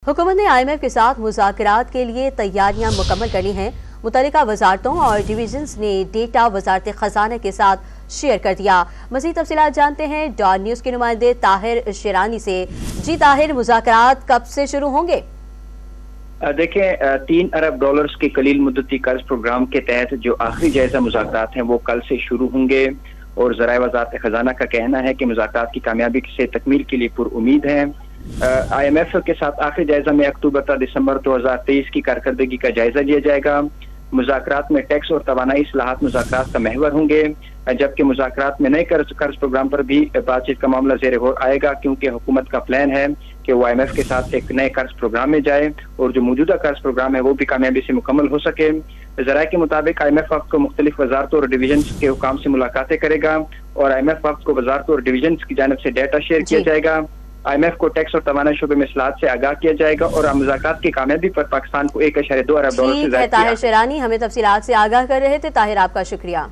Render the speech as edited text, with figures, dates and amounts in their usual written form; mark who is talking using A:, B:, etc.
A: हुकूमत ने IMF के साथ मुज़ाकरात के लिए तैयारियां मुकम्मल कर ली हैं। मुतल्लिका वजारतों और डिवीजन्स ने डेटा वजारत खजाना के साथ शेयर कर दिया। मज़ीद तफसीलात जानते हैं डॉन न्यूज़ के नुमाइंदे ताहिर शेरानी से। जी ताहिर, मुज़ाकरात कब से शुरू होंगे?
B: देखें, 3 अरब डॉलर्स के कलील मुद्दती कर्ज प्रोग्राम के तहत जो आखिरी जायजा मुज़ाकरात हैं वो कल से शुरू होंगे और ज़राए वज़ारत खजाना का कहना है कि मुज़ाकरात की कामयाबी से तकमील के लिए पुरुमीद है। IMF के साथ आखिरी जायजा में अक्टूबर ta दिसंबर 2023 की कारकर्दगी का जायजा लिया जाएगा। मुज़ाकरात में टैक्स और तवानाई इस्लाहात मुज़ाकरात का महवर होंगे, जबकि मुज़ाकरात में नए कर्ज प्रोग्राम पर भी बातचीत का मामला ज़ेर गौर आएगा, क्योंकि हुकूमत का प्लान है कि वो IMF के साथ एक नए कर्ज प्रोग्राम में जाए और जो मौजूदा कर्ज प्रोग्राम है वो भी कामयाबी से मुकम्मल हो सके। ज़राए के मुताबिक IMF वक्त को मुख्तलिफ वजारतों और डिवीजन के हुकाम से मुलाकातें करेगा और IMF वक्त को वजारतों और डिवीजन की जानिब से डाटा शेयर किया जाएगा। IMF को टैक्स और तवानाई शुबे में इस्लाहात से आगाह किया जाएगा और मुज़ाकरात की कामयाबी पर पाकिस्तान को 1.2 अरब डॉलर से
A: ताहिर शेरानी हमें तफसीलात से आगाह कर रहे थे। ताहिर, आपका शुक्रिया।